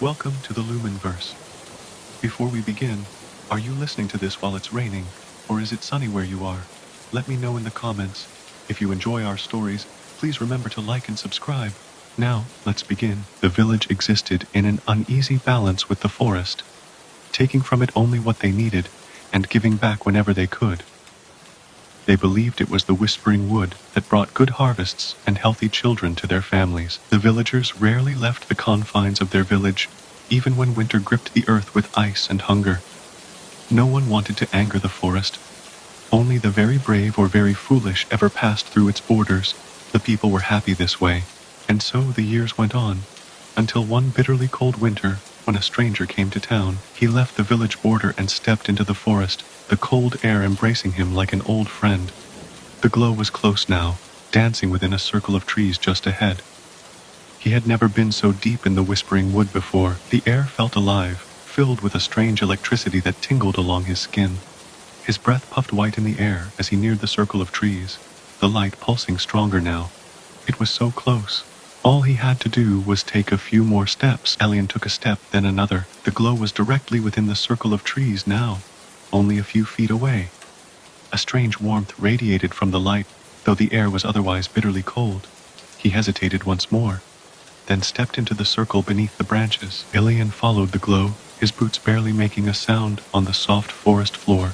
Welcome to the Lumenverse. Before we begin, are you listening to this while it's raining, or is it sunny where you are? Let me know in the comments. If you enjoy our stories, please remember to like and subscribe. Now, let's begin. The village existed in an uneasy balance with the forest, taking from it only what they needed, and giving back whenever they could. They believed it was the whispering wood that brought good harvests and healthy children to their families. The villagers rarely left the confines of their village, even when winter gripped the earth with ice and hunger. No one wanted to anger the forest. Only the very brave or very foolish ever passed through its borders. The people were happy this way, and so the years went on, until one bitterly cold winter, when a stranger came to town. He left the village border and stepped into the forest, the cold air embracing him like an old friend. The glow was close now, dancing within a circle of trees just ahead. He had never been so deep in the whispering wood before. The air felt alive, filled with a strange electricity that tingled along his skin. His breath puffed white in the air as he neared the circle of trees, the light pulsing stronger now. It was so close. All he had to do was take a few more steps. Elian took a step, then another. The glow was directly within the circle of trees now, only a few feet away. A strange warmth radiated from the light, though the air was otherwise bitterly cold. He hesitated once more, then stepped into the circle beneath the branches. Elian followed the glow, his boots barely making a sound on the soft forest floor.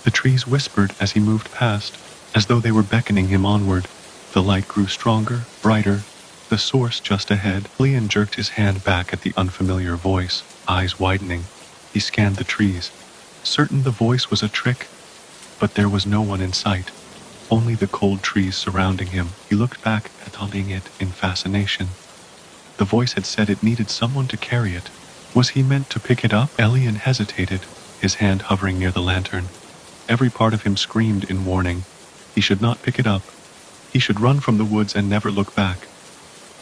The trees whispered as he moved past, as though they were beckoning him onward. The light grew stronger, brighter. The source just ahead. Elian jerked his hand back at the unfamiliar voice, eyes widening. He scanned the trees, certain the voice was a trick, but there was no one in sight, only the cold trees surrounding him. He looked back at it in fascination. The voice had said it needed someone to carry it. Was he meant to pick it up? Elian hesitated, his hand hovering near the lantern. Every part of him screamed in warning. He should not pick it up. He should run from the woods and never look back.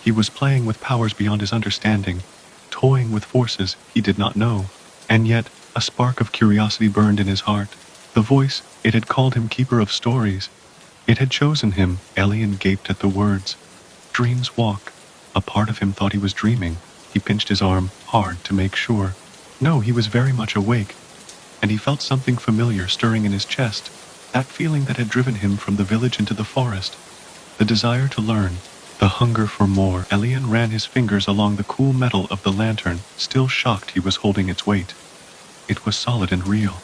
He was playing with powers beyond his understanding, toying with forces he did not know, and yet a spark of curiosity burned in his heart. The voice, it had called him keeper of stories. It had chosen him. Elian gaped at the words. Dreams walk. A part of him thought he was dreaming. He pinched his arm hard to make sure. No, he was very much awake, and he felt something familiar stirring in his chest, that feeling that had driven him from the village into the forest. The desire to learn, the hunger for more. Elian ran his fingers along the cool metal of the lantern, still shocked he was holding its weight. It was solid and real.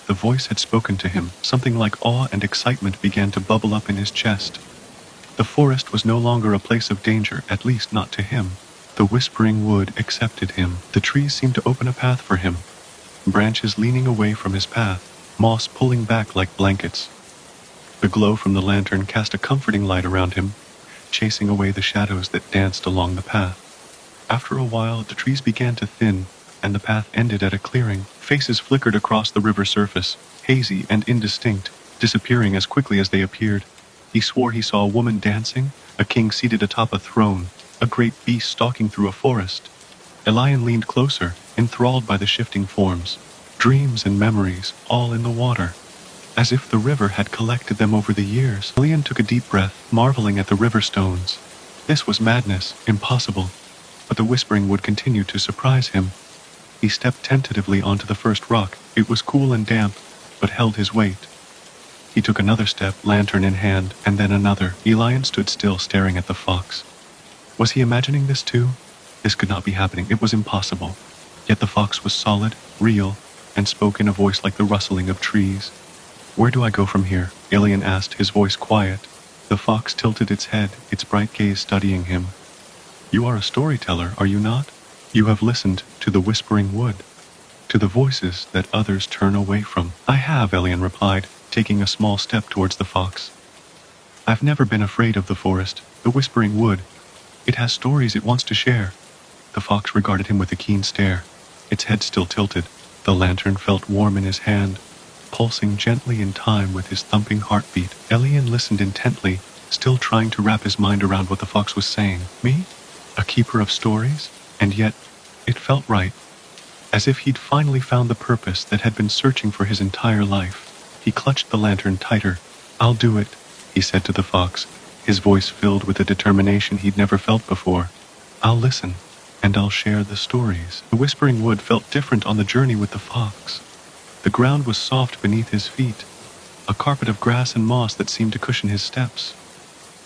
The voice had spoken to him. Something like awe and excitement began to bubble up in his chest. The forest was no longer a place of danger, at least not to him. The whispering wood accepted him. The trees seemed to open a path for him, branches leaning away from his path, moss pulling back like blankets. The glow from the lantern cast a comforting light around him, chasing away the shadows that danced along the path. After a while, the trees began to thin, and the path ended at a clearing. Faces flickered across the river surface, hazy and indistinct, disappearing as quickly as they appeared. He swore he saw a woman dancing, a king seated atop a throne, a great beast stalking through a forest. Elian leaned closer, enthralled by the shifting forms. Dreams and memories, all in the water, as if the river had collected them over the years. Elian took a deep breath, marveling at the river stones. This was madness, impossible, but the whispering would continue to surprise him. He stepped tentatively onto the first rock. It was cool and damp, but held his weight. He took another step, lantern in hand, and then another. Elian stood still, staring at the fox. Was he imagining this too? This could not be happening. It was impossible. Yet the fox was solid, real, and spoke in a voice like the rustling of trees. Where do I go from here? Elian asked, his voice quiet. The fox tilted its head, its bright gaze studying him. You are a storyteller, are you not? You have listened to the whispering wood, to the voices that others turn away from. I have, Elian replied, taking a small step towards the fox. I've never been afraid of the forest, the whispering wood. It has stories it wants to share. The fox regarded him with a keen stare, its head still tilted. The lantern felt warm in his hand, pulsing gently in time with his thumping heartbeat. Elian listened intently, still trying to wrap his mind around what the fox was saying. Me? A keeper of stories? And yet, it felt right, as if he'd finally found the purpose that had been searching for his entire life. He clutched the lantern tighter. I'll do it, he said to the fox, his voice filled with a determination he'd never felt before. I'll listen. and I'll share the stories. The whispering wood felt different on the journey with the fox. The ground was soft beneath his feet, a carpet of grass and moss that seemed to cushion his steps.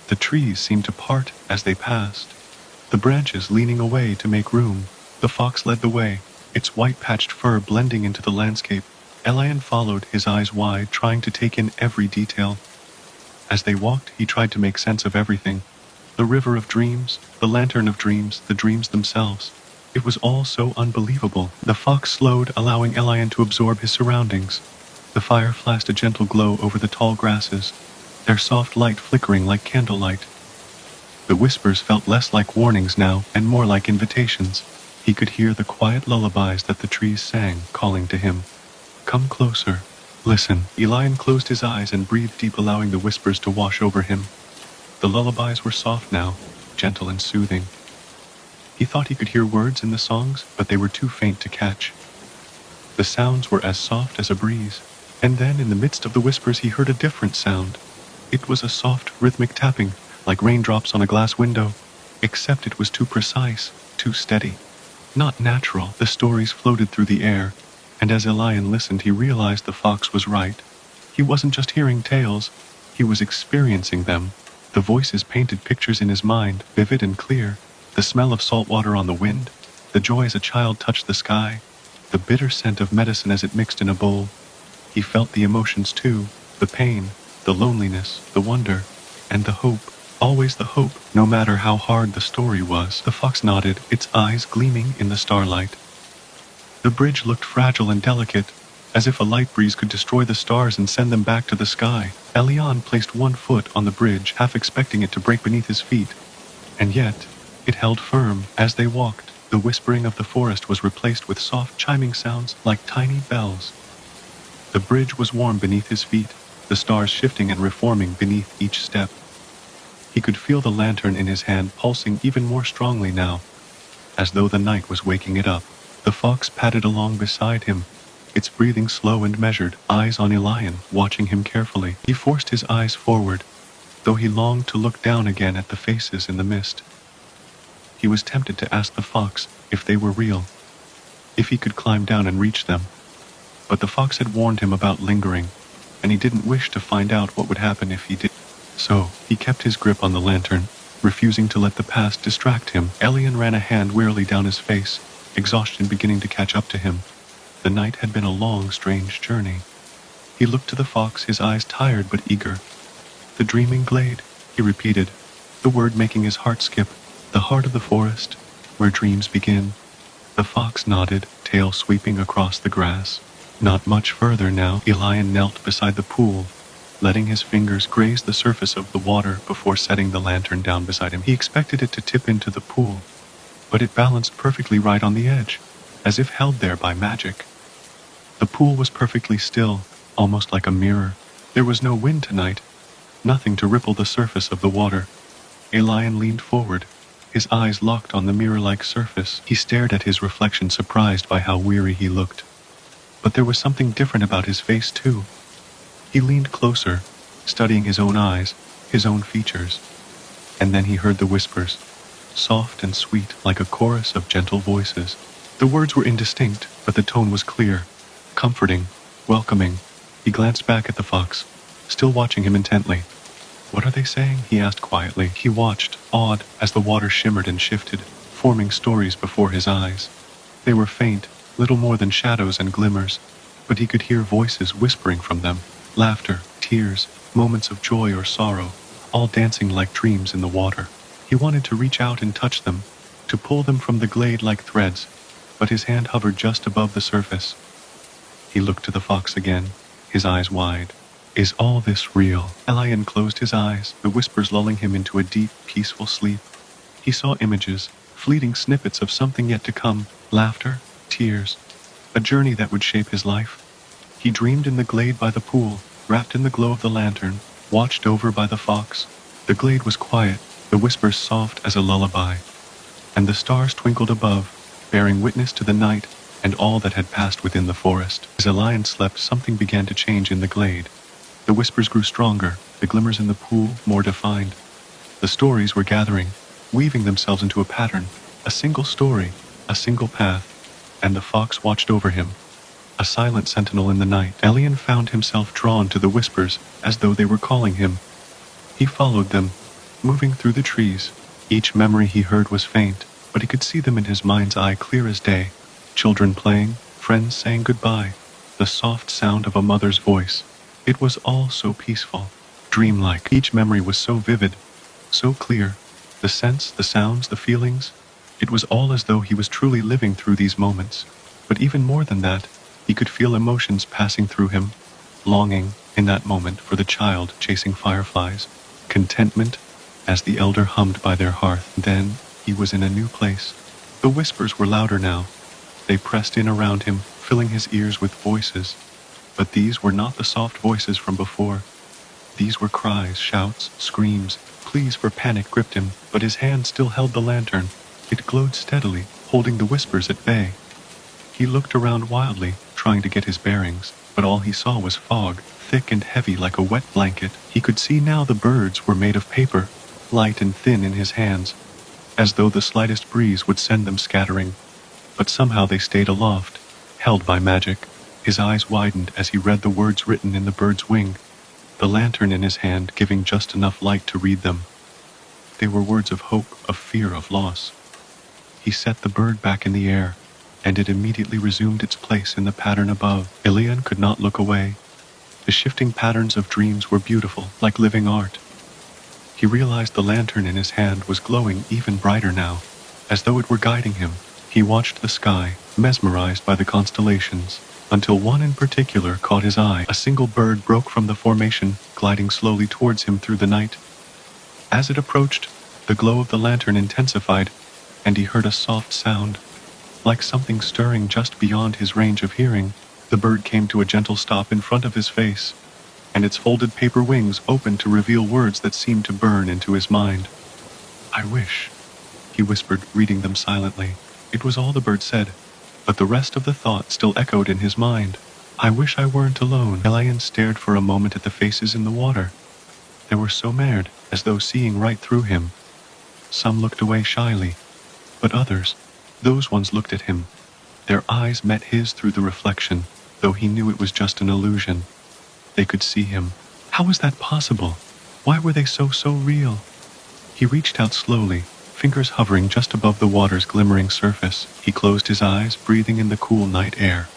The trees seemed to part as they passed, the branches leaning away to make room. The fox led the way, its white patched fur blending into the landscape. Elian followed, his eyes wide, trying to take in every detail. As they walked, he tried to make sense of everything. The river of dreams, the lantern of dreams, the dreams themselves. It was all so unbelievable. The fox slowed, allowing Elian to absorb his surroundings. The fire flashed a gentle glow over the tall grasses, their soft light flickering like candlelight. The whispers felt less like warnings now, and more like invitations. He could hear the quiet lullabies that the trees sang, calling to him. Come closer. Listen. Elian closed his eyes and breathed deep, allowing the whispers to wash over him. The lullabies were soft now, gentle and soothing. He thought he could hear words in the songs, but they were too faint to catch. The sounds were as soft as a breeze, and then in the midst of the whispers he heard a different sound. It was a soft, rhythmic tapping, like raindrops on a glass window, except it was too precise, too steady. Not natural. The stories floated through the air, and as Elian listened he realized the fox was right. He wasn't just hearing tales, he was experiencing them. The voices painted pictures in his mind, vivid and clear. The smell of salt water on the wind, the joy as a child touched the sky, the bitter scent of medicine as it mixed in a bowl. He felt the emotions too, the pain, the loneliness, the wonder, and the hope. Always the hope, no matter how hard the story was. The fox nodded, its eyes gleaming in the starlight. The bridge looked fragile and delicate, as if a light breeze could destroy the stars and send them back to the sky. Elian placed one foot on the bridge, half expecting it to break beneath his feet. And yet, it held firm. As they walked, the whispering of the forest was replaced with soft chiming sounds like tiny bells. The bridge was warm beneath his feet, the stars shifting and reforming beneath each step. He could feel the lantern in his hand pulsing even more strongly now, as though the night was waking it up. The fox padded along beside him, its breathing slow and measured, eyes on Elian, watching him carefully. He forced his eyes forward, though he longed to look down again at the faces in the mist. He was tempted to ask the fox if they were real, if he could climb down and reach them. But the fox had warned him about lingering, and he didn't wish to find out what would happen if he did. So, he kept his grip on the lantern, refusing to let the past distract him. Elian ran a hand wearily down his face, exhaustion beginning to catch up to him. The night had been a long, strange journey. He looked to the fox, his eyes tired but eager. The dreaming glade, he repeated, the word making his heart skip. The heart of the forest, where dreams begin. The fox nodded, tail sweeping across the grass. Not much further now. Elian knelt beside the pool, letting his fingers graze the surface of the water before setting the lantern down beside him. He expected it to tip into the pool, but it balanced perfectly right on the edge, as if held there by magic. The pool was perfectly still, almost like a mirror. There was no wind tonight, nothing to ripple the surface of the water. Elian leaned forward, his eyes locked on the mirror-like surface. He stared at his reflection, surprised by how weary he looked. But there was something different about his face too. He leaned closer, studying his own eyes, his own features. And then he heard the whispers, soft and sweet like a chorus of gentle voices. The words were indistinct, but the tone was clear, comforting, welcoming. He glanced back at the fox, still watching him intently. What are they saying? He asked quietly. He watched, awed, as the water shimmered and shifted, forming stories before his eyes. They were faint, little more than shadows and glimmers, but he could hear voices whispering from them. Laughter, tears, moments of joy or sorrow, all dancing like dreams in the water. He wanted to reach out and touch them, to pull them from the glade like threads, but his hand hovered just above the surface. He looked to the fox again, his eyes wide. Is all this real? Elian closed his eyes, the whispers lulling him into a deep, peaceful sleep. He saw images, fleeting snippets of something yet to come, laughter, tears, a journey that would shape his life. He dreamed in the glade by the pool, wrapped in the glow of the lantern, watched over by the fox. The glade was quiet, the whispers soft as a lullaby, and the stars twinkled above, bearing witness to the night and all that had passed within the forest. As Elian slept, something began to change in the glade. The whispers grew stronger, the glimmers in the pool more defined. The stories were gathering, weaving themselves into a pattern, A single story, a single path, and the fox watched over him, a silent sentinel in the night. Elian found himself drawn to the whispers as though they were calling him. He followed them, moving through the trees. Each memory he heard was faint, but he could see them in his mind's eye clear as day. Children playing, friends saying goodbye, the soft sound of a mother's voice. It was all so peaceful, dreamlike. Each memory was so vivid, so clear. The scents, the sounds, the feelings. It was all as though he was truly living through these moments. But even more than that, he could feel emotions passing through him. Longing, in that moment, for the child chasing fireflies. Contentment, as the elder hummed by their hearth. Then, he was in a new place. The whispers were louder now. They pressed in around him, filling his ears with voices. But these were not the soft voices from before. These were cries, shouts, screams, pleas for panic gripped him, but his hand still held the lantern. It glowed steadily, holding the whispers at bay. He looked around wildly, trying to get his bearings, but all he saw was fog, thick and heavy like a wet blanket. He could see now the birds were made of paper, light and thin in his hands, as though the slightest breeze would send them scattering. But somehow they stayed aloft, held by magic. His eyes widened as he read the words written in the bird's wing, the lantern in his hand giving just enough light to read them. They were words of hope, of fear, of loss. He set the bird back in the air, and it immediately resumed its place in the pattern above. Elian could not look away. The shifting patterns of dreams were beautiful, like living art. He realized the lantern in his hand was glowing even brighter now, as though it were guiding him. He watched the sky, mesmerized by the constellations, until one in particular caught his eye. A single bird broke from the formation, gliding slowly towards him through the night. As it approached, the glow of the lantern intensified, and he heard a soft sound, like something stirring just beyond his range of hearing. The bird came to a gentle stop in front of his face, and its folded paper wings opened to reveal words that seemed to burn into his mind. "I wish," he whispered, reading them silently. It was all the bird said, but the rest of the thought still echoed in his mind. "I wish I weren't alone." Elian stared for a moment at the faces in the water. They were so marred, as though seeing right through him. Some looked away shyly, but others, those ones looked at him. Their eyes met his through the reflection, though he knew it was just an illusion. They could see him. How was that possible? Why were they so real? He reached out slowly, fingers hovering just above the water's glimmering surface. He closed his eyes, breathing in the cool night air.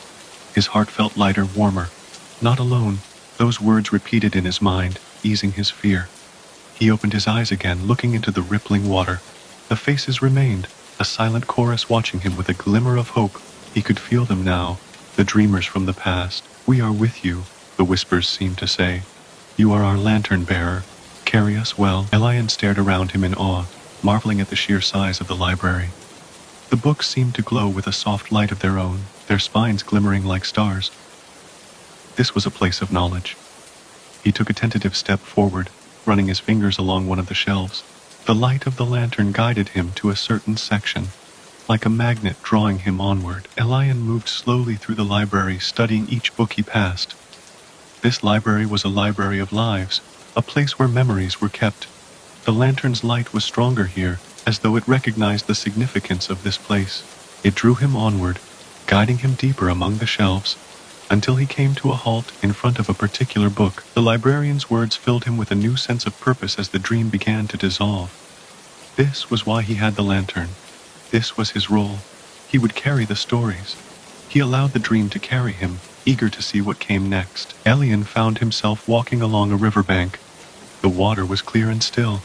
His heart felt lighter, warmer. Not alone, those words repeated in his mind, easing his fear. He opened his eyes again, looking into the rippling water. The faces remained, a silent chorus watching him with a glimmer of hope. He could feel them now, the dreamers from the past. "We are with you," the whispers seemed to say. "You are our lantern bearer. Carry us well." Elian stared around him in awe, marveling at the sheer size of the library. The books seemed to glow with a soft light of their own, their spines glimmering like stars. This was a place of knowledge. He took a tentative step forward, running his fingers along one of the shelves. The light of the lantern guided him to a certain section, like a magnet drawing him onward. Elian moved slowly through the library, studying each book he passed. This library was a library of lives, a place where memories were kept. The lantern's light was stronger here, as though it recognized the significance of this place. It drew him onward, guiding him deeper among the shelves, until he came to a halt in front of a particular book. The librarian's words filled him with a new sense of purpose as the dream began to dissolve. This was why he had the lantern. This was his role. He would carry the stories. He allowed the dream to carry him, eager to see what came next. Elian found himself walking along a riverbank. The water was clear and still.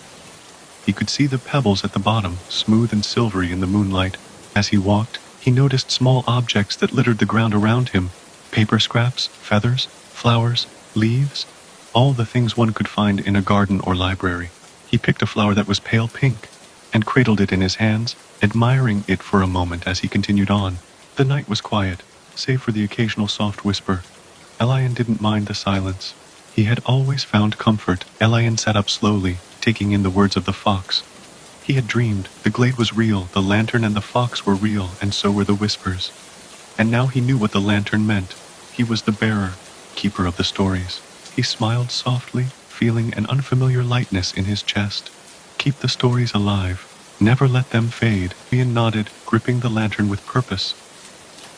He could see the pebbles at the bottom, smooth and silvery in the moonlight. As he walked, he noticed small objects that littered the ground around him. Paper scraps, feathers, flowers, leaves, all the things one could find in a garden or library. He picked a flower that was pale pink, and cradled it in his hands, admiring it for a moment as he continued on. The night was quiet, save for the occasional soft whisper. Elian didn't mind the silence. He had always found comfort. Elian sat up slowly, taking in the words of the fox. He had dreamed, the glade was real, the lantern and the fox were real, and so were the whispers. And now he knew what the lantern meant. He was the bearer, keeper of the stories. He smiled softly, feeling an unfamiliar lightness in his chest. Keep the stories alive. Never let them fade. Elian nodded, gripping the lantern with purpose.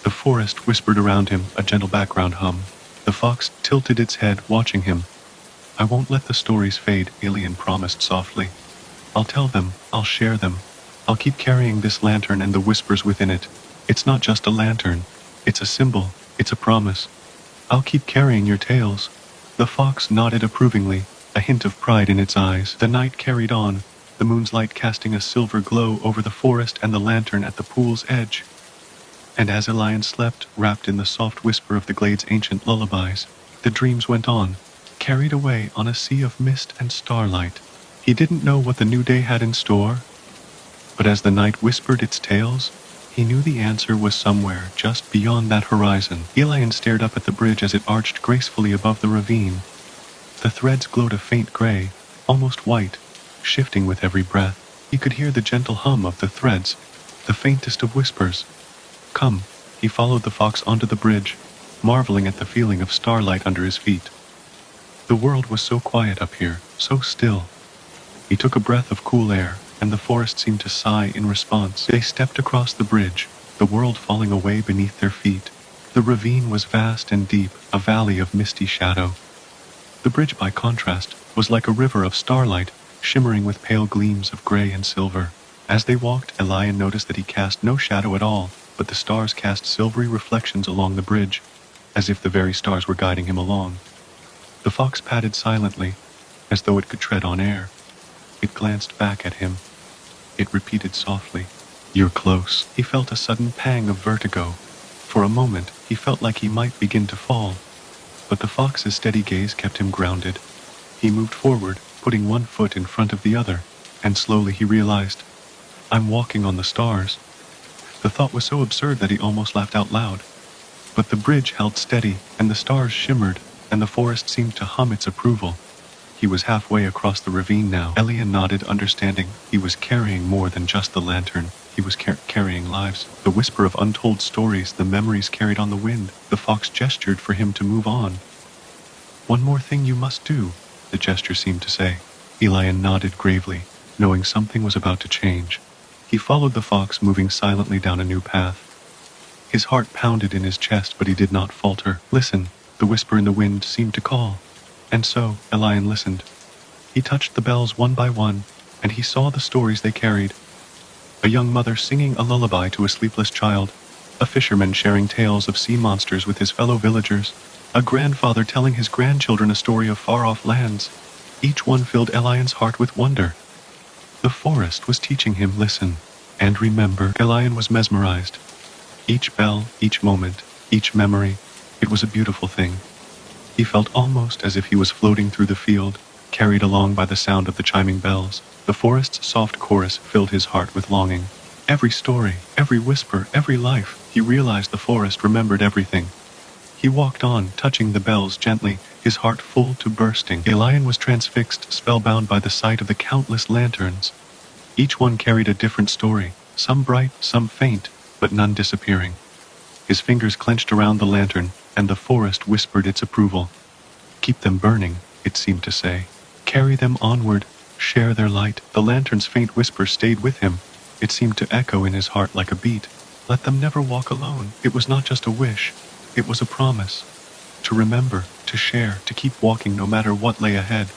The forest whispered around him, a gentle background hum. The fox tilted its head, watching him. I won't let the stories fade, Elian promised softly. I'll tell them, I'll share them. I'll keep carrying this lantern and the whispers within it. It's not just a lantern. It's a symbol. It's a promise. I'll keep carrying your tales. The fox nodded approvingly, a hint of pride in its eyes. The night carried on, the moon's light casting a silver glow over the forest and the lantern at the pool's edge. And as Elian slept, wrapped in the soft whisper of the glade's ancient lullabies, the dreams went on, carried away on a sea of mist and starlight. He didn't know what the new day had in store, but as the night whispered its tales, he knew the answer was somewhere just beyond that horizon. Elian stared up at the bridge as it arched gracefully above the ravine. The threads glowed a faint gray, almost white, shifting with every breath. He could hear the gentle hum of the threads, the faintest of whispers. Come, he followed the fox onto the bridge, marveling at the feeling of starlight under his feet. The world was so quiet up here, so still. He took a breath of cool air, and the forest seemed to sigh in response. They stepped across the bridge, the world falling away beneath their feet. The ravine was vast and deep, a valley of misty shadow. The bridge, by contrast, was like a river of starlight, shimmering with pale gleams of gray and silver. As they walked, Elian noticed that he cast no shadow at all, but the stars cast silvery reflections along the bridge, as if the very stars were guiding him along. The fox padded silently, as though it could tread on air. It glanced back at him. It repeated softly, "You're close." He felt a sudden pang of vertigo. For a moment, he felt like he might begin to fall. But the fox's steady gaze kept him grounded. He moved forward, putting one foot in front of the other, and slowly he realized, I'm walking on the stars. The thought was so absurd that he almost laughed out loud. But the bridge held steady, and the stars shimmered, and the forest seemed to hum its approval. He was halfway across the ravine now. Elian nodded, understanding. He was carrying more than just the lantern. He was carrying lives. The whisper of untold stories, the memories carried on the wind. The fox gestured for him to move on. One more thing you must do, the gesture seemed to say. Elian nodded gravely, knowing something was about to change. He followed the fox, moving silently down a new path. His heart pounded in his chest, but he did not falter. Listen, the whisper in the wind seemed to call. And so, Elian listened. He touched the bells one by one, and he saw the stories they carried. A young mother singing a lullaby to a sleepless child, a fisherman sharing tales of sea monsters with his fellow villagers, a grandfather telling his grandchildren a story of far-off lands. Each one filled Elian's heart with wonder. The forest was teaching him, listen, and remember. Elian was mesmerized. Each bell, each moment, each memory, it was a beautiful thing. He felt almost as if he was floating through the field, carried along by the sound of the chiming bells. The forest's soft chorus filled his heart with longing. Every story, every whisper, every life, he realized the forest remembered everything. He walked on, touching the bells gently, his heart full to bursting. Elian was transfixed, spellbound by the sight of the countless lanterns. Each one carried a different story, some bright, some faint, but none disappearing. His fingers clenched around the lantern, and the forest whispered its approval. Keep them burning, it seemed to say. Carry them onward, share their light. The lantern's faint whisper stayed with him. It seemed to echo in his heart like a beat. Let them never walk alone. It was not just a wish, it was a promise. To remember, to share, to keep walking no matter what lay ahead.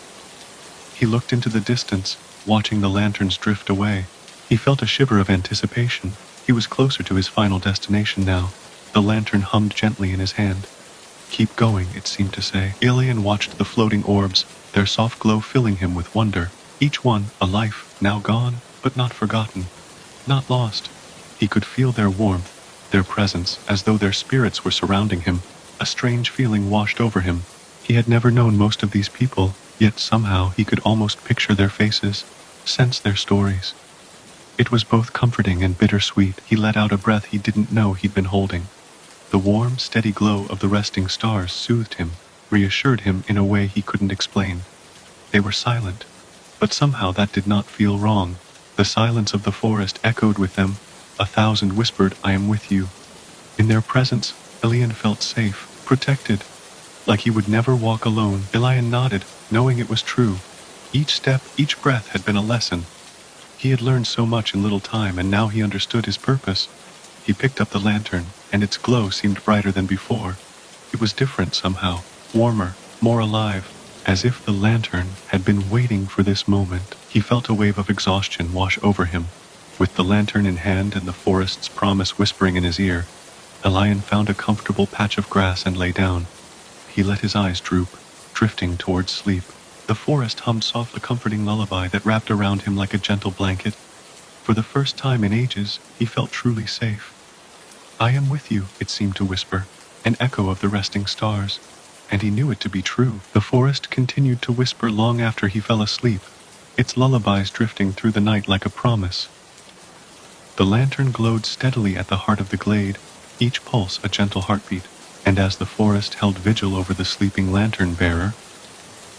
He looked into the distance, watching the lanterns drift away. He felt a shiver of anticipation. He was closer to his final destination now. The lantern hummed gently in his hand. Keep going, it seemed to say. Elian watched the floating orbs, their soft glow filling him with wonder. Each one, a life, now gone, but not forgotten. Not lost. He could feel their warmth, their presence, as though their spirits were surrounding him. A strange feeling washed over him. He had never known most of these people, yet somehow he could almost picture their faces, sense their stories. It was both comforting and bittersweet. He let out a breath he didn't know he'd been holding. The warm, steady glow of the resting stars soothed him, reassured him in a way he couldn't explain. They were silent, but somehow that did not feel wrong. The silence of the forest echoed with them. 1,000 whispered, I am with you. In their presence, Elian felt safe, protected, like he would never walk alone. Elian nodded, knowing it was true. Each step, each breath had been a lesson. He had learned so much in little time, and now he understood his purpose. He picked up the lantern, and its glow seemed brighter than before. It was different somehow, warmer, more alive, as if the lantern had been waiting for this moment. He felt a wave of exhaustion wash over him. With the lantern in hand and the forest's promise whispering in his ear, Elian found a comfortable patch of grass and lay down. He let his eyes droop, drifting towards sleep. The forest hummed soft a comforting lullaby that wrapped around him like a gentle blanket. For the first time in ages, he felt truly safe. "I am with you," it seemed to whisper, an echo of the resting stars. And he knew it to be true. The forest continued to whisper long after he fell asleep, its lullabies drifting through the night like a promise. The lantern glowed steadily at the heart of the glade, each pulse a gentle heartbeat, and as the forest held vigil over the sleeping lantern-bearer,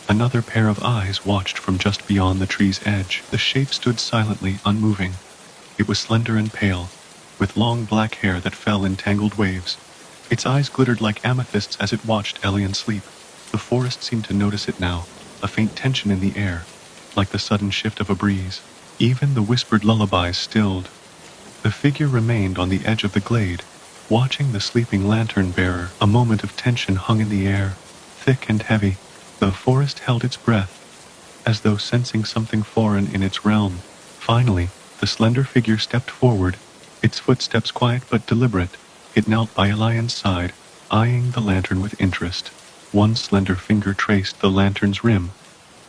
another pair of eyes watched from just beyond the tree's edge. The shape stood silently, unmoving. It was slender and pale, with long black hair that fell in tangled waves. Its eyes glittered like amethysts as it watched Elian sleep. The forest seemed to notice it now, a faint tension in the air, like the sudden shift of a breeze. Even the whispered lullabies stilled. The figure remained on the edge of the glade, watching the sleeping lantern-bearer. A moment of tension hung in the air, thick and heavy. The forest held its breath, as though sensing something foreign in its realm. Finally, the slender figure stepped forward, its footsteps quiet but deliberate. It knelt by Elian's side, eyeing the lantern with interest. One slender finger traced the lantern's rim,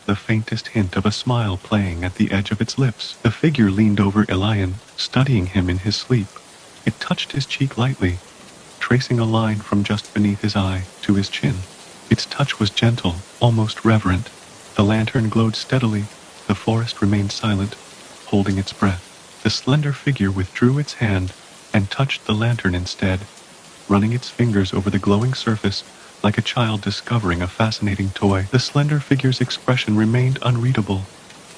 the faintest hint of a smile playing at the edge of its lips. The figure leaned over Elian, studying him in his sleep. It touched his cheek lightly, tracing a line from just beneath his eye to his chin. Its touch was gentle, almost reverent. The lantern glowed steadily. The forest remained silent, holding its breath. The slender figure withdrew its hand and touched the lantern instead, running its fingers over the glowing surface like a child discovering a fascinating toy. The slender figure's expression remained unreadable,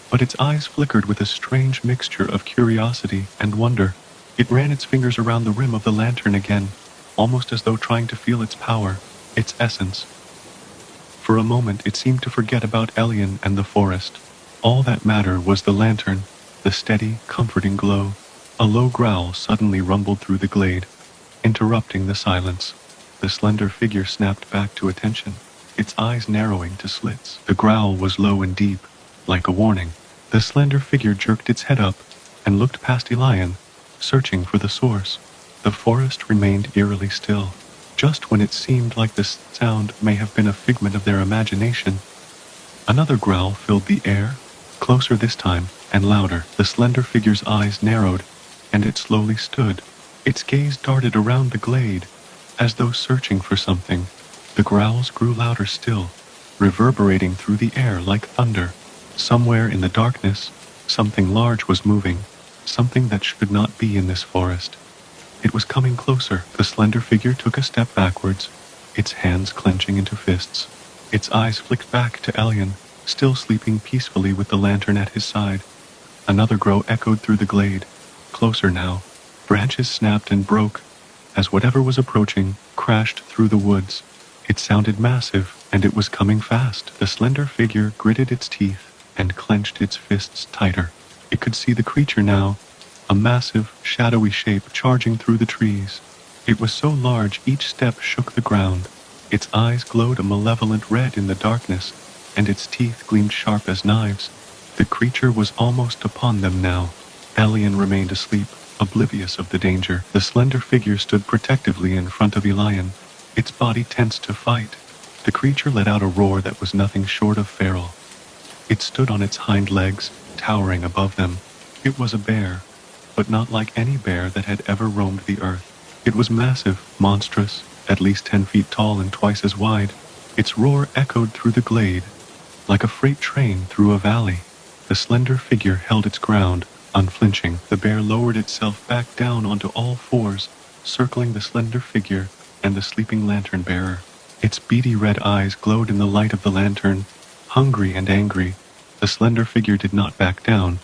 but its eyes flickered with a strange mixture of curiosity and wonder. It ran its fingers around the rim of the lantern again, almost as though trying to feel its power, its essence. For a moment it seemed to forget about Elian and the forest. All that mattered was the lantern, the steady, comforting glow. A low growl suddenly rumbled through the glade, interrupting the silence. The slender figure snapped back to attention, its eyes narrowing to slits. The growl was low and deep, like a warning. The slender figure jerked its head up and looked past Elian, searching for the source. The forest remained eerily still. Just when it seemed like the sound may have been a figment of their imagination, another growl filled the air, closer this time, and louder. The slender figure's eyes narrowed, and it slowly stood. Its gaze darted around the glade, as though searching for something. The growls grew louder still, reverberating through the air like thunder. Somewhere in the darkness, something large was moving, something that should not be in this forest. It was coming closer. The slender figure took a step backwards, its hands clenching into fists. Its eyes flicked back to Elian, still sleeping peacefully with the lantern at his side. Another growl echoed through the glade, closer now. Branches snapped and broke, as whatever was approaching crashed through the woods. It sounded massive, and it was coming fast. The slender figure gritted its teeth and clenched its fists tighter. It could see the creature now, a massive, shadowy shape charging through the trees. It was so large each step shook the ground. Its eyes glowed a malevolent red in the darkness, and its teeth gleamed sharp as knives. The creature was almost upon them now. Elian remained asleep, oblivious of the danger. The slender figure stood protectively in front of Elian, its body tense to fight. The creature let out a roar that was nothing short of feral. It stood on its hind legs, towering above them. It was a bear, but not like any bear that had ever roamed the earth. It was massive, monstrous, at least 10 feet tall and twice as wide. Its roar echoed through the glade, like a freight train through a valley. The slender figure held its ground, unflinching. The bear lowered itself back down onto all fours, circling the slender figure and the sleeping lantern-bearer. Its beady red eyes glowed in the light of the lantern, hungry and angry. The slender figure did not back down,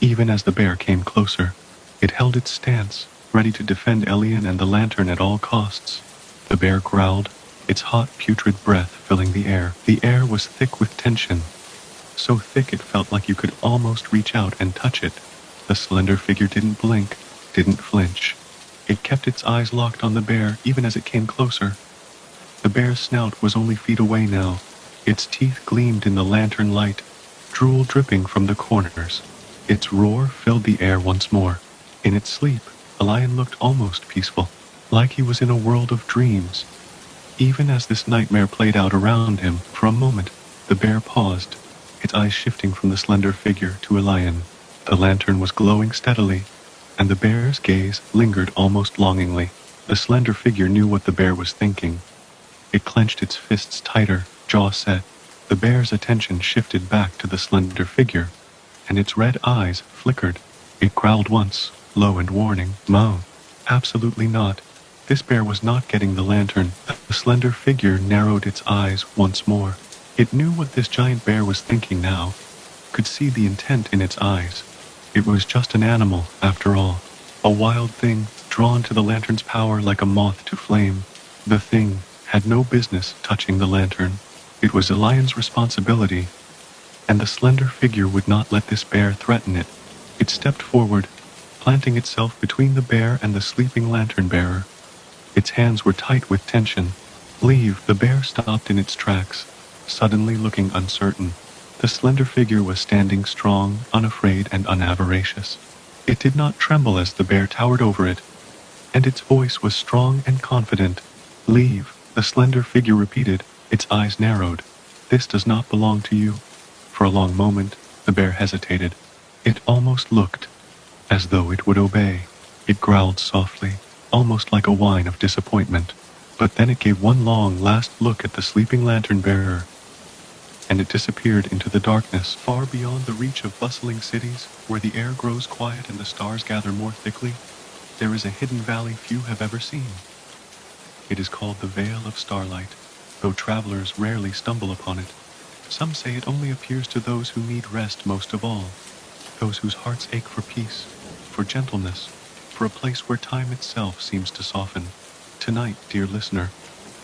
even as the bear came closer. It held its stance, ready to defend Elian and the lantern at all costs. The bear growled, its hot, putrid breath filling the air. The air was thick with tension, so thick it felt like you could almost reach out and touch it. The slender figure didn't blink, didn't flinch. It kept its eyes locked on the bear even as it came closer. The bear's snout was only feet away now. Its teeth gleamed in the lantern light, drool dripping from the corners. Its roar filled the air once more. In its sleep, the lion looked almost peaceful, like he was in a world of dreams. Even as this nightmare played out around him, for a moment, the bear paused, its eyes shifting from the slender figure to a lion. The lantern was glowing steadily, and the bear's gaze lingered almost longingly. The slender figure knew what the bear was thinking. It clenched its fists tighter, jaw set. The bear's attention shifted back to the slender figure, and its red eyes flickered. It growled once, low and warning, "Mo." Absolutely not. This bear was not getting the lantern. The slender figure narrowed its eyes once more. It knew what this giant bear was thinking now, could see the intent in its eyes. It was just an animal, after all. A wild thing, drawn to the lantern's power like a moth to flame. The thing had no business touching the lantern. It was a lion's responsibility, and the slender figure would not let this bear threaten it. It stepped forward, planting itself between the bear and the sleeping lantern bearer. Its hands were tight with tension. "Leave." The bear stopped in its tracks, suddenly looking uncertain. The slender figure was standing strong, unafraid, and unavaricious. It did not tremble as the bear towered over it, and its voice was strong and confident. "Leave," the slender figure repeated, its eyes narrowed. "This does not belong to you." For a long moment, the bear hesitated. It almost looked as though it would obey. It growled softly, almost like a whine of disappointment. But then it gave one long last look at the sleeping lantern bearer, and it disappeared into the darkness, far beyond the reach of bustling cities, where the air grows quiet and the stars gather more thickly. There is a hidden valley few have ever seen. It is called the Vale of Starlight, though travelers rarely stumble upon it. Some say it only appears to those who need rest most of all, those whose hearts ache for peace, for gentleness, for a place where time itself seems to soften. "Tonight, dear listener,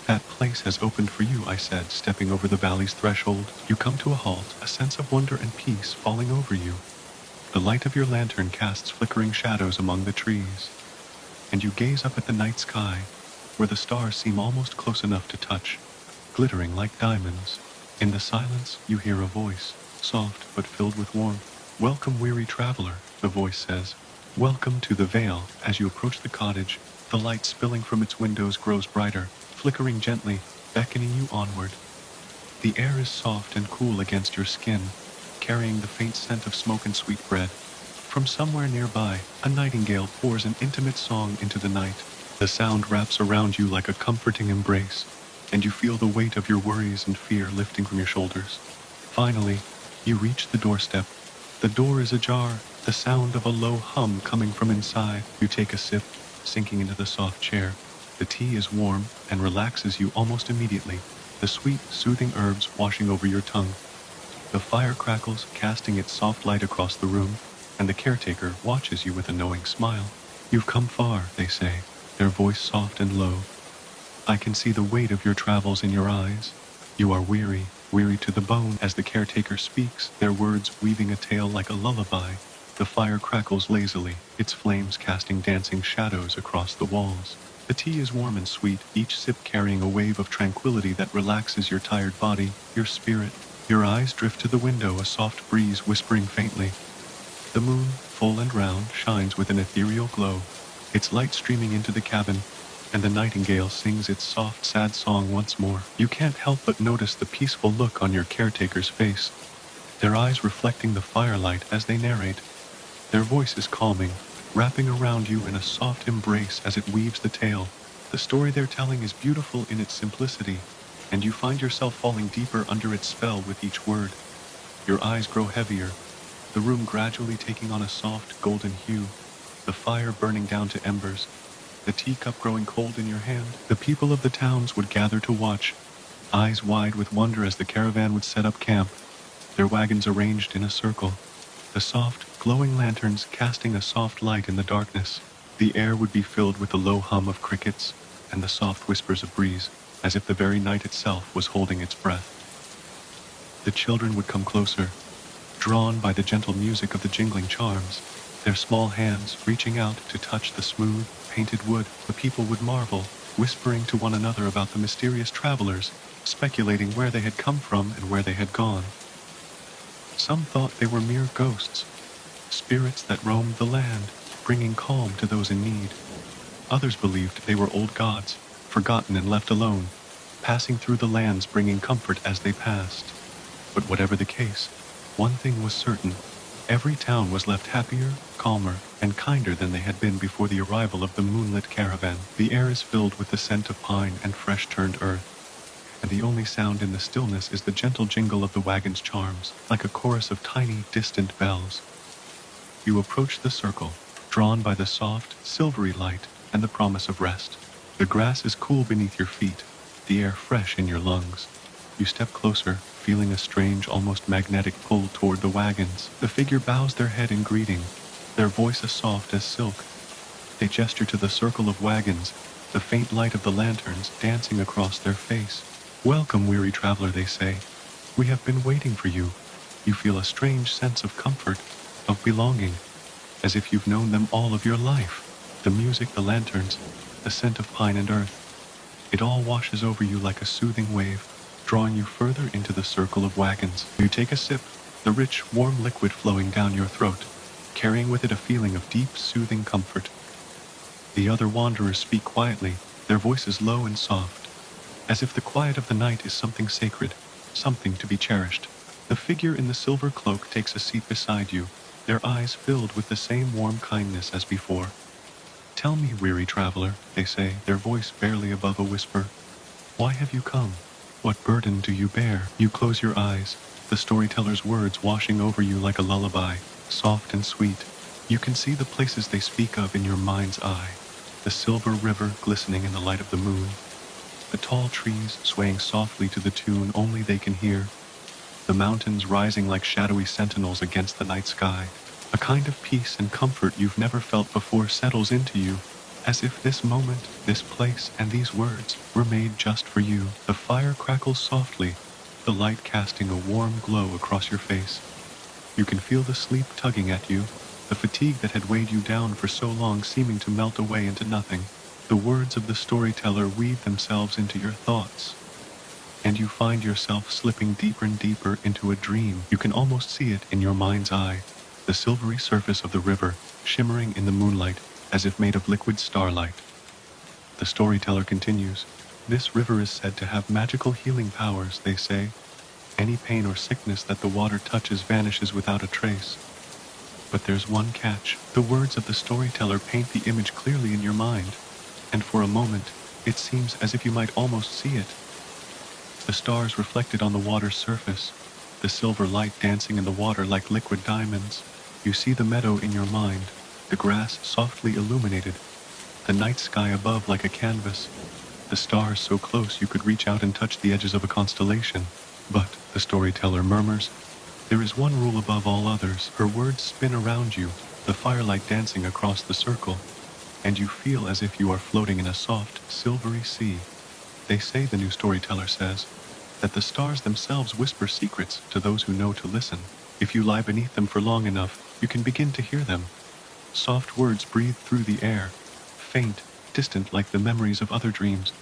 that place has opened for you," I said, stepping over the valley's threshold. You come to a halt, a sense of wonder and peace falling over you. The light of your lantern casts flickering shadows among the trees, and you gaze up at the night sky, where the stars seem almost close enough to touch, glittering like diamonds. In the silence, you hear a voice, soft but filled with warmth. "Welcome, weary traveler," the voice says. "Welcome to the Vale." As you approach the cottage, the light spilling from its windows grows brighter, flickering gently, beckoning you onward. The air is soft and cool against your skin, carrying the faint scent of smoke and sweetbread. From somewhere nearby, a nightingale pours an intimate song into the night. The sound wraps around you like a comforting embrace, and you feel the weight of your worries and fear lifting from your shoulders. Finally, you reach the doorstep. The door is ajar, the sound of a low hum coming from inside. You take a sip, sinking into the soft chair. The tea is warm and relaxes you almost immediately, the sweet, soothing herbs washing over your tongue. The fire crackles, casting its soft light across the room, and the caretaker watches you with a knowing smile. "You've come far," they say, their voice soft and low. "I can see the weight of your travels in your eyes. You are weary, weary to the bone." As the caretaker speaks, their words weaving a tale like a lullaby. The fire crackles lazily, its flames casting dancing shadows across the walls. The tea is warm and sweet, each sip carrying a wave of tranquility that relaxes your tired body, your spirit. Your eyes drift to the window, a soft breeze whispering faintly. The moon, full and round, shines with an ethereal glow, its light streaming into the cabin, and the nightingale sings its soft, sad song once more. You can't help but notice the peaceful look on your caretaker's face, their eyes reflecting the firelight as they narrate. Their voice is calming, wrapping around you in a soft embrace as it weaves the tale. The story they're telling is beautiful in its simplicity, and you find yourself falling deeper under its spell with each word. Your eyes grow heavier, the room gradually taking on a soft, golden hue, the fire burning down to embers, the teacup growing cold in your hand. The people of the towns would gather to watch, eyes wide with wonder as the caravan would set up camp, their wagons arranged in a circle, the soft, glowing lanterns casting a soft light in the darkness. The air would be filled with the low hum of crickets and the soft whispers of breeze, as if the very night itself was holding its breath. The children would come closer, drawn by the gentle music of the jingling charms, their small hands reaching out to touch the smooth, painted wood. The people would marvel, whispering to one another about the mysterious travelers, speculating where they had come from and where they had gone. Some thought they were mere ghosts, spirits that roamed the land, bringing calm to those in need. Others believed they were old gods, forgotten and left alone, passing through the lands bringing comfort as they passed. But whatever the case, one thing was certain. Every town was left happier, calmer, and kinder than they had been before the arrival of the moonlit caravan. The air is filled with the scent of pine and fresh-turned earth, and the only sound in the stillness is the gentle jingle of the wagon's charms, like a chorus of tiny, distant bells. You approach the circle, drawn by the soft, silvery light and the promise of rest. The grass is cool beneath your feet, the air fresh in your lungs. You step closer, feeling a strange, almost magnetic pull toward the wagons. The figure bows their head in greeting, their voice as soft as silk. They gesture to the circle of wagons, the faint light of the lanterns dancing across their face. "Welcome, weary traveler," they say. "We have been waiting for you." You feel a strange sense of comfort, of belonging, as if you've known them all of your life. The music, the lanterns, the scent of pine and earth. It all washes over you like a soothing wave, drawing you further into the circle of wagons. You take a sip, the rich, warm liquid flowing down your throat, carrying with it a feeling of deep, soothing comfort. The other wanderers speak quietly, their voices low and soft, as if the quiet of the night is something sacred, something to be cherished. The figure in the silver cloak takes a seat beside you, their eyes filled with the same warm kindness as before. "Tell me, weary traveler," they say, their voice barely above a whisper. "Why have you come? What burden do you bear?" You close your eyes, the storyteller's words washing over you like a lullaby, soft and sweet. You can see the places they speak of in your mind's eye, the silver river glistening in the light of the moon, the tall trees swaying softly to the tune only they can hear, the mountains rising like shadowy sentinels against the night sky. A kind of peace and comfort you've never felt before settles into you, as if this moment, this place, and these words were made just for you. The fire crackles softly, the light casting a warm glow across your face. You can feel the sleep tugging at you, the fatigue that had weighed you down for so long seeming to melt away into nothing. The words of the storyteller weave themselves into your thoughts, and you find yourself slipping deeper and deeper into a dream. You can almost see it in your mind's eye, the silvery surface of the river, shimmering in the moonlight, as if made of liquid starlight. The storyteller continues, "This river is said to have magical healing powers," they say. "Any pain or sickness that the water touches vanishes without a trace. But there's one catch. The words of the storyteller paint the image clearly in your mind, and for a moment, it seems as if you might almost see it. The stars reflected on the water's surface, the silver light dancing in the water like liquid diamonds. You see the meadow in your mind, the grass softly illuminated, the night sky above like a canvas, the stars so close you could reach out and touch the edges of a constellation. But, the storyteller murmurs, there is one rule above all others." Her words spin around you, the firelight dancing across the circle, and you feel as if you are floating in a soft, silvery sea. They say, the new storyteller says, that the stars themselves whisper secrets to those who know to listen. If you lie beneath them for long enough, you can begin to hear them. Soft words breathe through the air, faint, distant like the memories of other dreams.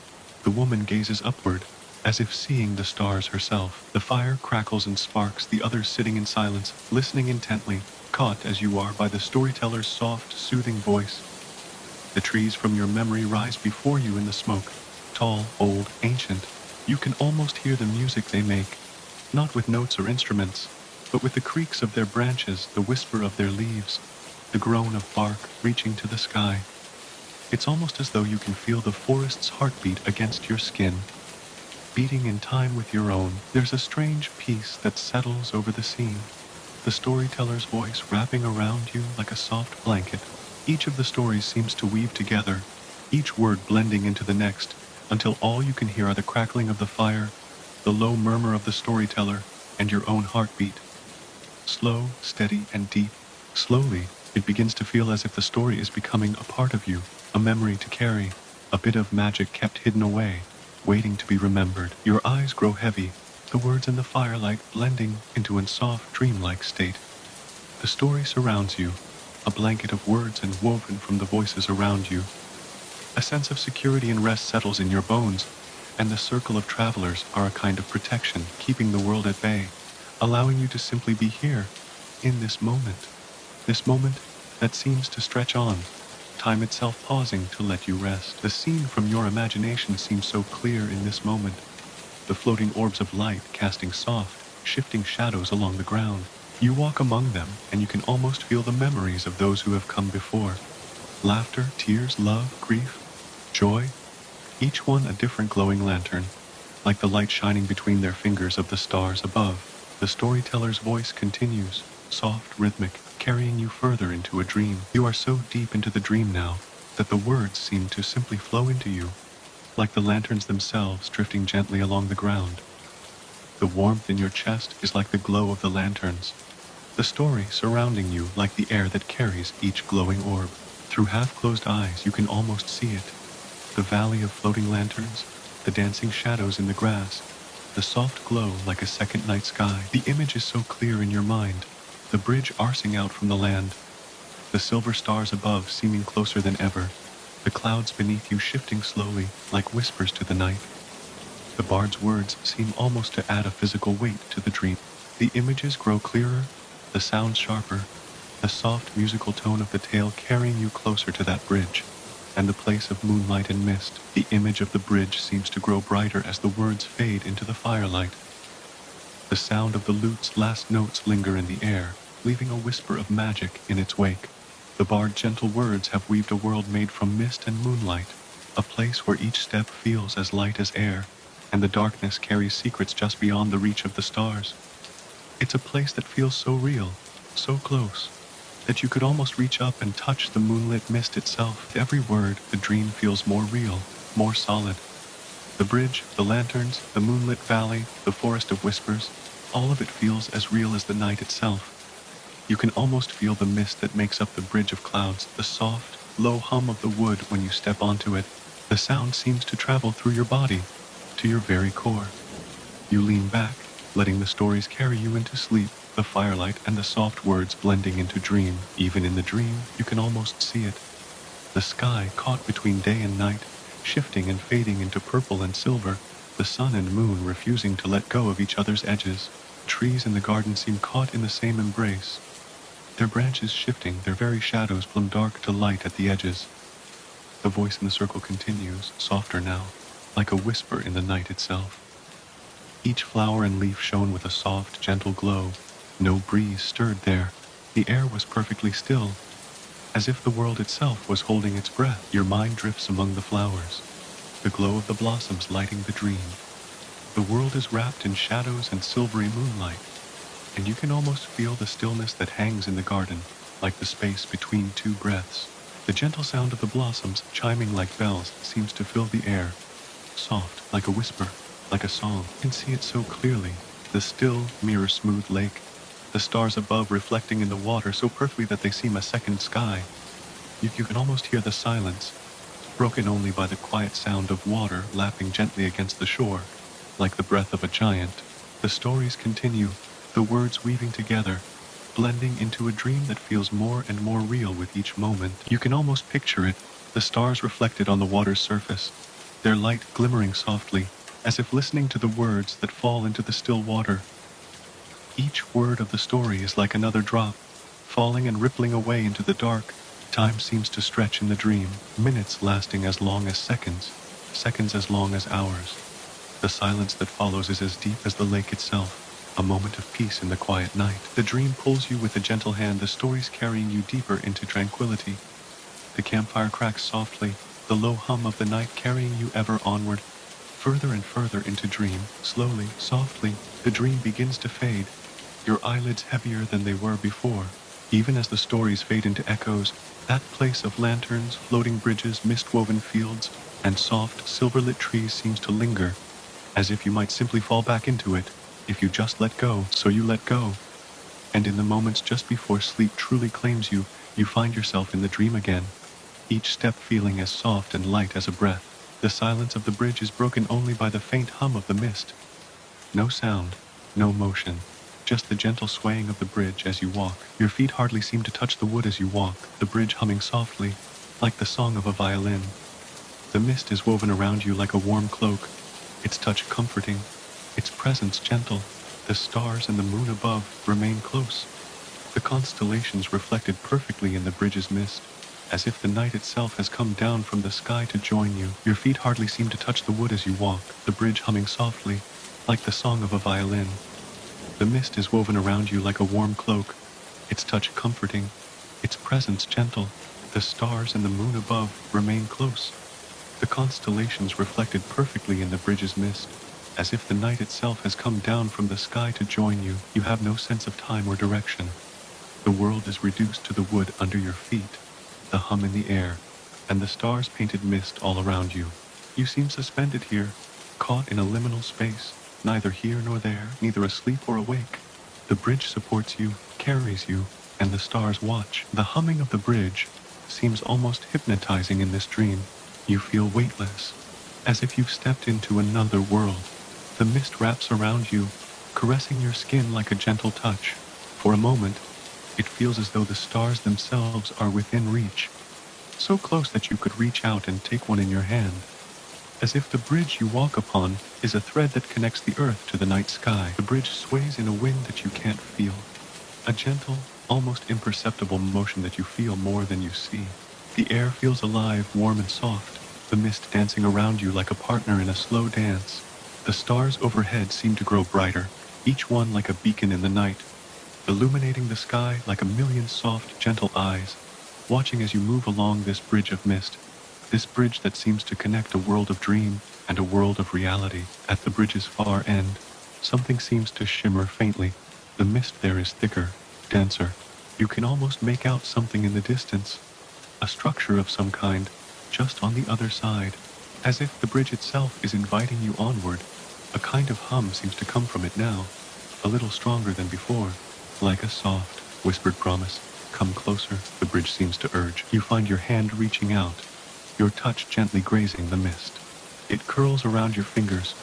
The woman gazes upward, as if seeing the stars herself. The fire crackles and sparks, the others sitting in silence, listening intently, caught as you are by the storyteller's soft, soothing voice. The trees from your memory rise before you in the smoke, tall, old, ancient. You can almost hear the music they make, not with notes or instruments, but with the creaks of their branches, the whisper of their leaves, the groan of bark reaching to the sky. It's almost as though you can feel the forest's heartbeat against your skin, beating in time with your own. There's a strange peace that settles over the scene, the storyteller's voice wrapping around you like a soft blanket. Each of the stories seems to weave together, each word blending into the next, until all you can hear are the crackling of the fire, the low murmur of the storyteller, and your own heartbeat. Slow, steady, and deep. Slowly, it begins to feel as if the story is becoming a part of you, a memory to carry, a bit of magic kept hidden away, waiting to be remembered. Your eyes grow heavy, the words in the firelight blending into a soft, dreamlike state. The story surrounds you, a blanket of words and woven from the voices around you. A sense of security and rest settles in your bones, and the circle of travelers are a kind of protection, keeping the world at bay, allowing you to simply be here, in this moment. This moment that seems to stretch on, time itself pausing to let you rest. The scene from your imagination seems so clear in this moment, the floating orbs of light casting soft, shifting shadows along the ground. You walk among them, and you can almost feel the memories of those who have come before. Laughter, tears, love, grief, joy, each one a different glowing lantern, like the light shining between their fingers of the stars above. The storyteller's voice continues, soft, rhythmic, carrying you further into a dream. You are so deep into the dream now that the words seem to simply flow into you, like the lanterns themselves drifting gently along the ground. The warmth in your chest is like the glow of the lanterns, the story surrounding you like the air that carries each glowing orb. Through half-closed eyes you can almost see it, the valley of floating lanterns, the dancing shadows in the grass, the soft glow like a second night sky. The image is so clear in your mind, the bridge arcing out from the land, the silver stars above seeming closer than ever, the clouds beneath you shifting slowly like whispers to the night. The bard's words seem almost to add a physical weight to the dream. The images grow clearer, the sounds sharper, the soft musical tone of the tale carrying you closer to that bridge, and the place of moonlight and mist. The image of the bridge seems to grow brighter as the words fade into the firelight. The sound of the lute's last notes linger in the air, leaving a whisper of magic in its wake. The bard's gentle words have weaved a world made from mist and moonlight, a place where each step feels as light as air, and the darkness carries secrets just beyond the reach of the stars. It's a place that feels so real, so close, that you could almost reach up and touch the moonlit mist itself. With every word, the dream feels more real, more solid. The bridge, the lanterns, the moonlit valley, the forest of whispers, all of it feels as real as the night itself. You can almost feel the mist that makes up the bridge of clouds, the soft, low hum of the wood when you step onto it. The sound seems to travel through your body, to your very core. You lean back, letting the stories carry you into sleep, the firelight and the soft words blending into dream. Even in the dream, you can almost see it. The sky caught between day and night, shifting and fading into purple and silver, the sun and moon refusing to let go of each other's edges. Trees in the garden seem caught in the same embrace, their branches shifting, their very shadows plumb dark to light at the edges. The voice in the circle continues, softer now, like a whisper in the night itself. Each flower and leaf shone with a soft, gentle glow. No breeze stirred there. The air was perfectly still, as if the world itself was holding its breath. Your mind drifts among the flowers, the glow of the blossoms lighting the dream. The world is wrapped in shadows and silvery moonlight, and you can almost feel the stillness that hangs in the garden, like the space between two breaths. The gentle sound of the blossoms, chiming like bells, seems to fill the air, soft, like a whisper, like a song. You can see it so clearly, the still, mirror-smooth lake, the stars above reflecting in the water so perfectly that they seem a second sky. You can almost hear the silence, broken only by the quiet sound of water lapping gently against the shore, like the breath of a giant. The stories continue, the words weaving together, blending into a dream that feels more and more real with each moment. You can almost picture it, the stars reflected on the water's surface, their light glimmering softly, as if listening to the words that fall into the still water. Each word of the story is like another drop, falling and rippling away into the dark. Time seems to stretch in the dream, minutes lasting as long as seconds, seconds as long as hours. The silence that follows is as deep as the lake itself, a moment of peace in the quiet night. The dream pulls you with a gentle hand, the stories carrying you deeper into tranquility. The campfire cracks softly, the low hum of the night carrying you ever onward, further and further into dream. Slowly, softly, the dream begins to fade, your eyelids heavier than they were before. Even as the stories fade into echoes, that place of lanterns, floating bridges, mist-woven fields, and soft, silver-lit trees seems to linger, as if you might simply fall back into it, if you just let go. So you let go. And in the moments just before sleep truly claims you, you find yourself in the dream again, each step feeling as soft and light as a breath. The silence of the bridge is broken only by the faint hum of the mist. No sound, no motion, Just the gentle swaying of the bridge as you walk. Your feet hardly seem to touch the wood as you walk, the bridge humming softly, like the song of a violin. The mist is woven around you like a warm cloak, its touch comforting, its presence gentle. The stars and the moon above remain close, the constellations reflected perfectly in the bridge's mist, as if the night itself has come down from the sky to join you. Your feet hardly seem to touch the wood as you walk, the bridge humming softly, like the song of a violin. The mist is woven around you like a warm cloak, its touch comforting, its presence gentle. The stars and the moon above remain close, the constellations reflected perfectly in the bridge's mist, as if the night itself has come down from the sky to join you. You have no sense of time or direction. The world is reduced to the wood under your feet, the hum in the air, and the stars-painted mist all around you. You seem suspended here, caught in a liminal space, neither here nor there, neither asleep or awake. The bridge supports you, carries you, and the stars watch. The humming of the bridge seems almost hypnotizing in this dream. You feel weightless, as if you've stepped into another world. The mist wraps around you, caressing your skin like a gentle touch. For a moment, it feels as though the stars themselves are within reach, so close that you could reach out and take one in your hand. As if the bridge you walk upon is a thread that connects the earth to the night sky. The bridge sways in a wind that you can't feel, a gentle, almost imperceptible motion that you feel more than you see. The air feels alive, warm and soft, the mist dancing around you like a partner in a slow dance. The stars overhead seem to grow brighter, each one like a beacon in the night, illuminating the sky like a million soft, gentle eyes, watching as you move along this bridge of mist, this bridge that seems to connect a world of dream and a world of reality. At the bridge's far end, something seems to shimmer faintly. The mist there is thicker, denser. You can almost make out something in the distance, a structure of some kind, just on the other side, as if the bridge itself is inviting you onward. A kind of hum seems to come from it now, a little stronger than before, like a soft, whispered promise. Come closer, the bridge seems to urge. You find your hand reaching out, your touch gently grazing the mist. It curls around your fingers,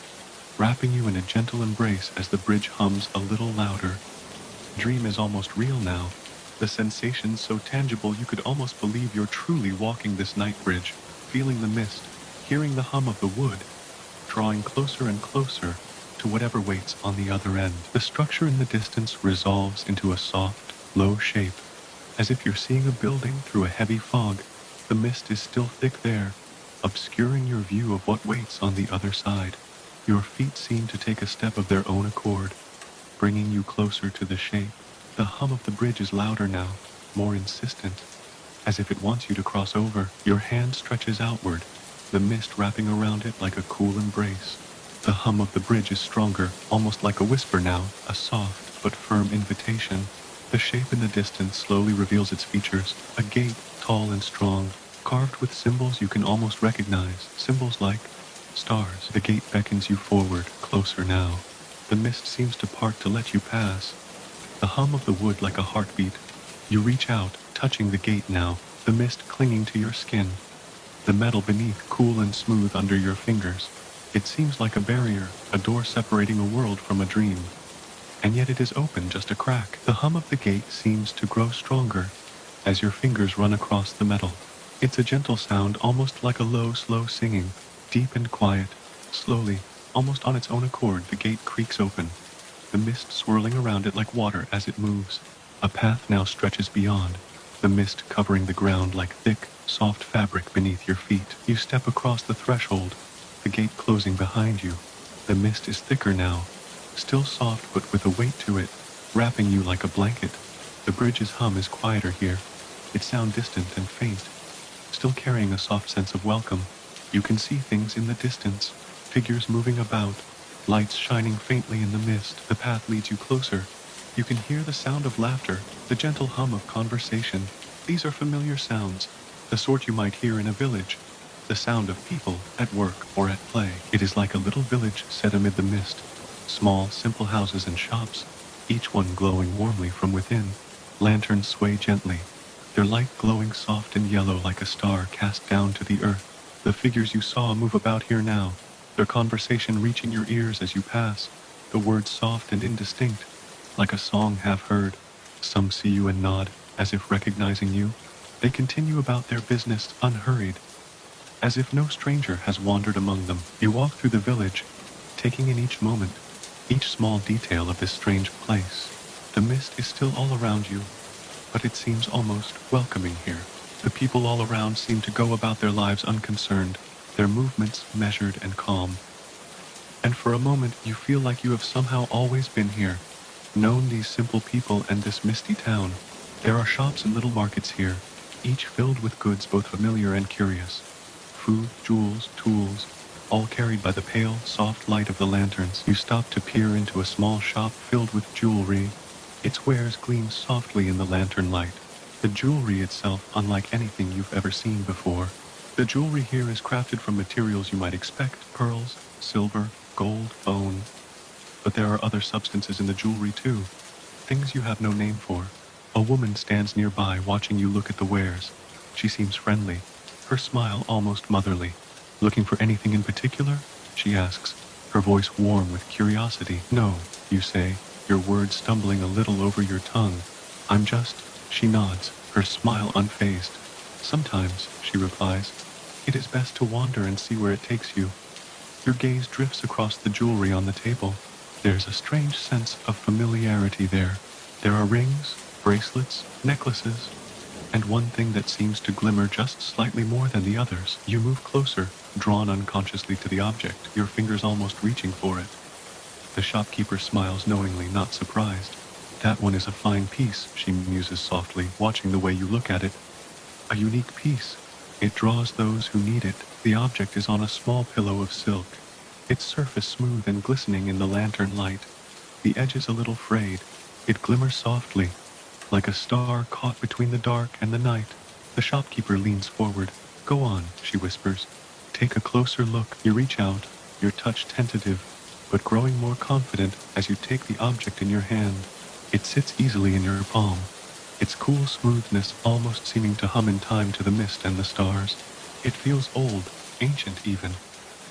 wrapping you in a gentle embrace as the bridge hums a little louder. Dream is almost real now, the sensation so tangible you could almost believe you're truly walking this night bridge, feeling the mist, hearing the hum of the wood, drawing closer and closer to whatever waits on the other end. The structure in the distance resolves into a soft, low shape, as if you're seeing a building through a heavy fog. The mist is still thick there, obscuring your view of what waits on the other side. Your feet seem to take a step of their own accord, bringing you closer to the shape. The hum of the bridge is louder now, more insistent, as if it wants you to cross over. Your hand stretches outward, the mist wrapping around it like a cool embrace. The hum of the bridge is stronger, almost like a whisper now, a soft but firm invitation. The shape in the distance slowly reveals its features, a gate, tall and strong, carved with symbols you can almost recognize, symbols like stars. The gate beckons you forward, closer now. The mist seems to part to let you pass, the hum of the wood like a heartbeat. You reach out, touching the gate now, the mist clinging to your skin, the metal beneath cool and smooth under your fingers. It seems like a barrier, a door separating a world from a dream. And yet it is open, just a crack. The hum of the gate seems to grow stronger as your fingers run across the metal. It's a gentle sound, almost like a low, slow singing, deep and quiet. Slowly, almost on its own accord, the gate creaks open, the mist swirling around it like water as it moves. A path now stretches beyond, the mist covering the ground like thick, soft fabric beneath your feet. You step across the threshold, the gate closing behind you. The mist is thicker now, still soft but with a weight to it, wrapping you like a blanket. The bridge's hum is quieter here, its sound distant and faint, still carrying a soft sense of welcome. You can see things in the distance, figures moving about, lights shining faintly in the mist. The path leads you closer. You can hear the sound of laughter, the gentle hum of conversation. These are familiar sounds, the sort you might hear in a village, the sound of people at work or at play. It is like a little village set amid the mist, small, simple houses and shops, each one glowing warmly from within. Lanterns sway gently, their light glowing soft and yellow like a star cast down to the earth. The figures you saw move about here now, their conversation reaching your ears as you pass, the words soft and indistinct, like a song half heard. Some see you and nod, as if recognizing you. They continue about their business unhurried, as if no stranger has wandered among them. You walk through the village, taking in each moment, each small detail of this strange place. The mist is still all around you, but it seems almost welcoming here. The people all around seem to go about their lives unconcerned, their movements measured and calm. And for a moment you feel like you have somehow always been here, known these simple people and this misty town. There are shops and little markets here, each filled with goods both familiar and curious. Food, jewels, tools, all carried by the pale, soft light of the lanterns. You stop to peer into a small shop filled with jewelry. Its wares gleam softly in the lantern light. The jewelry itself unlike anything you've ever seen before. The jewelry here is crafted from materials you might expect: pearls, silver, gold, bone. But there are other substances in the jewelry too, things you have no name for. A woman stands nearby watching you look at the wares. She seems friendly, her smile almost motherly. Looking for anything in particular? She asks, her voice warm with curiosity. No, you say, your words stumbling a little over your tongue. I'm just... She nods, her smile unfazed. Sometimes, she replies, it is best to wander and see where it takes you. Your gaze drifts across the jewelry on the table. There's a strange sense of familiarity there. There are rings, bracelets, necklaces, and one thing that seems to glimmer just slightly more than the others. You move closer, drawn unconsciously to the object, your fingers almost reaching for it. The shopkeeper smiles knowingly, not surprised. That one is a fine piece, she muses softly, watching the way you look at it. A unique piece. It draws those who need it. The object is on a small pillow of silk, its surface smooth and glistening in the lantern light. The edges a little frayed. It glimmers softly, like a star caught between the dark and the night. The shopkeeper leans forward. Go on, she whispers. Take a closer look. You reach out, your touch tentative, but growing more confident as you take the object in your hand. It sits easily in your palm, its cool smoothness almost seeming to hum in time to the mist and the stars. It feels old, ancient even,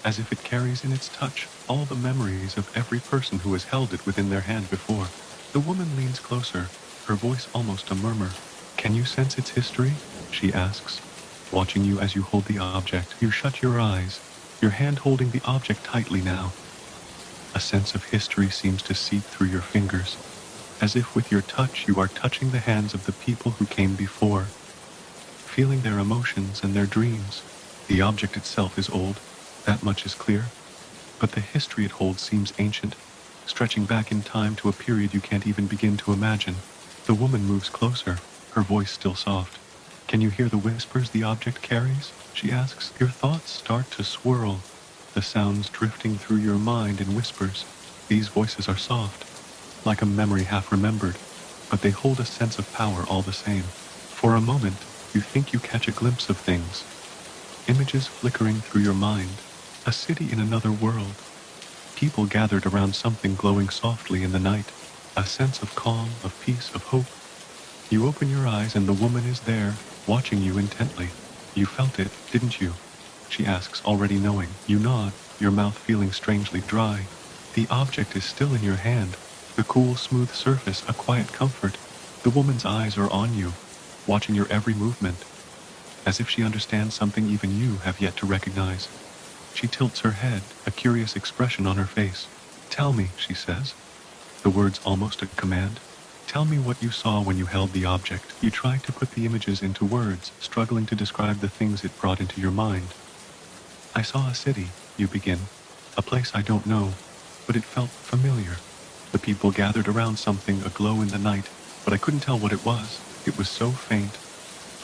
as if it carries in its touch all the memories of every person who has held it within their hand before. The woman leans closer, her voice almost a murmur. Can you sense its history? She asks, watching you as you hold the object. You shut your eyes, your hand holding the object tightly now. A sense of history seems to seep through your fingers, as if with your touch you are touching the hands of the people who came before, feeling their emotions and their dreams. The object itself is old, that much is clear, but the history it holds seems ancient, stretching back in time to a period you can't even begin to imagine. The woman moves closer, her voice still soft. Can you hear the whispers the object carries? She asks. Your thoughts start to swirl, the sounds drifting through your mind in whispers. These voices are soft, like a memory half remembered, but they hold a sense of power all the same. For a moment, you think you catch a glimpse of things. Images flickering through your mind, a city in another world, people gathered around something glowing softly in the night, a sense of calm, of peace, of hope. You open your eyes and the woman is there, watching you intently. You felt it, didn't you? She asks, already knowing. You nod, your mouth feeling strangely dry. The object is still in your hand, the cool, smooth surface a quiet comfort. The woman's eyes are on you, watching your every movement, as if she understands something even you have yet to recognize. She tilts her head, a curious expression on her face. Tell me, she says, the words almost a command. Tell me what you saw when you held the object. You try to put the images into words, struggling to describe the things it brought into your mind. I saw a city, you begin, a place I don't know, but it felt familiar. The people gathered around something aglow in the night, but I couldn't tell what it was. It was so faint.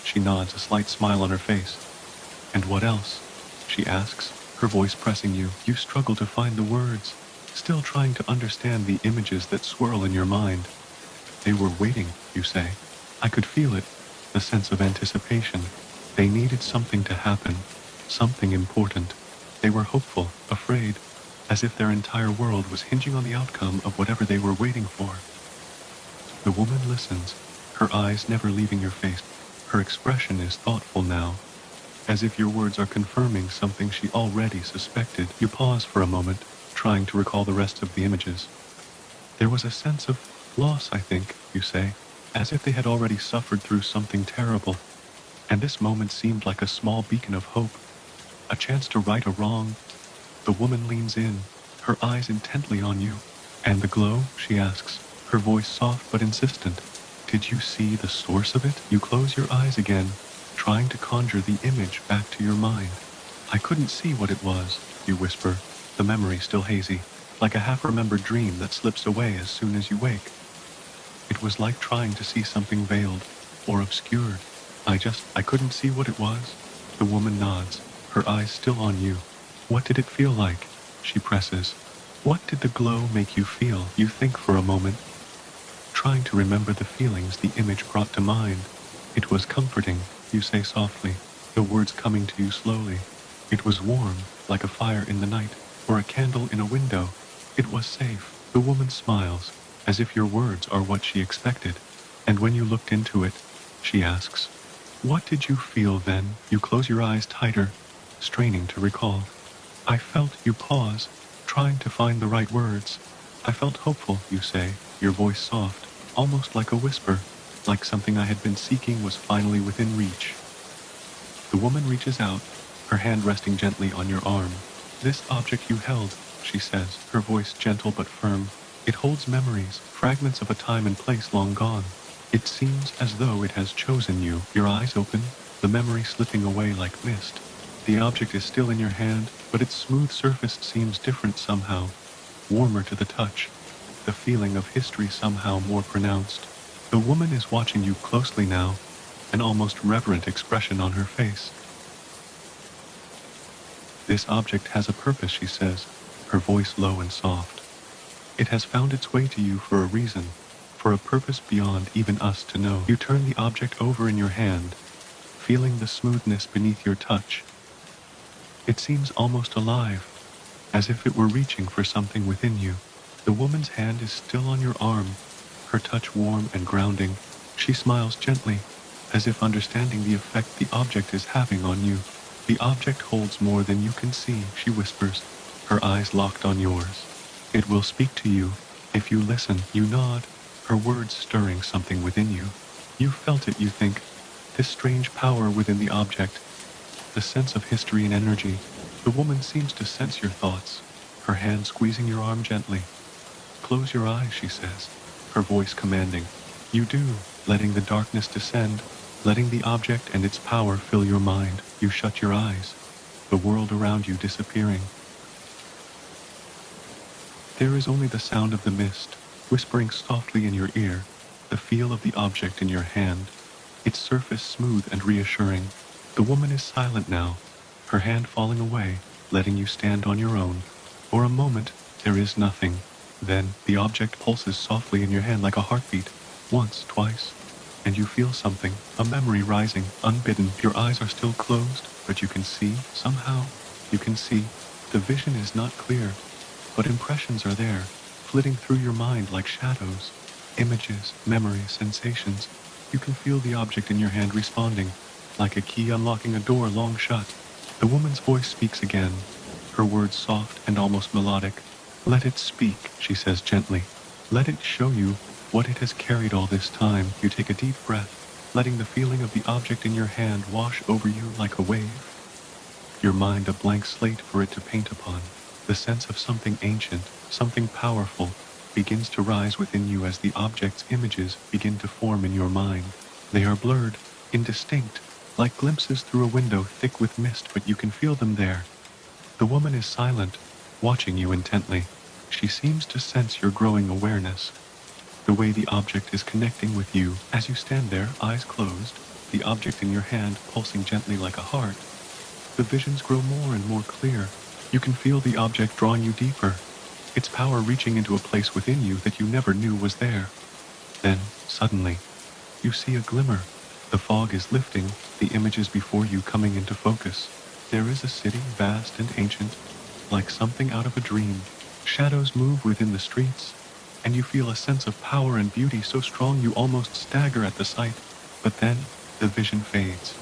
She nods, a slight smile on her face. And what else? She asks, her voice pressing you. You struggle to find the words, still trying to understand the images that swirl in your mind. They were waiting, you say. I could feel it, the sense of anticipation. They needed something to happen, something important. They were hopeful, afraid, as if their entire world was hinging on the outcome of whatever they were waiting for. The woman listens, her eyes never leaving your face. Her expression is thoughtful now, as if your words are confirming something she already suspected. You pause for a moment, trying to recall the rest of the images. There was a sense of Loss, I think, you say, as if they had already suffered through something terrible. And this moment seemed like a small beacon of hope, a chance to right a wrong. The woman leans in, her eyes intently on you. And the glow, she asks, her voice soft but insistent. Did you see the source of it? You close your eyes again, trying to conjure the image back to your mind. I couldn't see what it was, you whisper, the memory still hazy, like a half-remembered dream that slips away as soon as you wake. It was like trying to see something veiled or obscured. I couldn't see what it was. The woman nods, her eyes still on you. What did it feel like? She presses. What did the glow make you feel? You think for a moment, trying to remember the feelings the image brought to mind. It was comforting, you say softly, the words coming to you slowly. It was warm, like a fire in the night, or a candle in a window. It was safe. The woman smiles, as if your words are what she expected. And when you looked into it, she asks, what did you feel then? You close your eyes tighter, straining to recall. I felt you pause, trying to find the right words. I felt hopeful, you say, your voice soft, almost like a whisper, like something I had been seeking was finally within reach. The woman reaches out, her hand resting gently on your arm. This object you held, she says, her voice gentle but firm. It holds memories, fragments of a time and place long gone. It seems as though it has chosen you. Your eyes open, the memory slipping away like mist. The object is still in your hand, but its smooth surface seems different somehow, warmer to the touch, the feeling of history somehow more pronounced. The woman is watching you closely now, an almost reverent expression on her face. This object has a purpose, she says, her voice low and soft. It has found its way to you for a reason, for a purpose beyond even us to know. You turn the object over in your hand, feeling the smoothness beneath your touch. It seems almost alive, as if it were reaching for something within you. The woman's hand is still on your arm, her touch warm and grounding. She smiles gently, as if understanding the effect the object is having on you. The object holds more than you can see, she whispers, her eyes locked on yours. It will speak to you, if you listen. You nod, her words stirring something within you. You felt it, you think, this strange power within the object, the sense of history and energy. The woman seems to sense your thoughts, her hand squeezing your arm gently. Close your eyes, she says, her voice commanding. You do, letting the darkness descend, letting the object and its power fill your mind. You shut your eyes, the world around you disappearing. There is only the sound of the mist, whispering softly in your ear, the feel of the object in your hand, its surface smooth and reassuring. The woman is silent now, her hand falling away, letting you stand on your own. For a moment, there is nothing. Then, the object pulses softly in your hand like a heartbeat, once, twice, and you feel something, a memory rising, unbidden. Your eyes are still closed, but you can see, somehow, you can see. The vision is not clear, but impressions are there, flitting through your mind like shadows, images, memories, sensations. You can feel the object in your hand responding, like a key unlocking a door long shut. The woman's voice speaks again, her words soft and almost melodic. Let it speak, she says gently. Let it show you what it has carried all this time. You take a deep breath, letting the feeling of the object in your hand wash over you like a wave. Your mind a blank slate for it to paint upon. The sense of something ancient, something powerful, begins to rise within you as the object's images begin to form in your mind. They are blurred, indistinct, like glimpses through a window thick with mist, but you can feel them there. The woman is silent, watching you intently. She seems to sense your growing awareness, the way the object is connecting with you. As you stand there, eyes closed, the object in your hand pulsing gently like a heart, the visions grow more and more clear. You can feel the object drawing you deeper, its power reaching into a place within you that you never knew was there. Then, suddenly, you see a glimmer. The fog is lifting, the images before you coming into focus. There is a city, vast and ancient, like something out of a dream. Shadows move within the streets, and you feel a sense of power and beauty so strong you almost stagger at the sight. But then, the vision fades.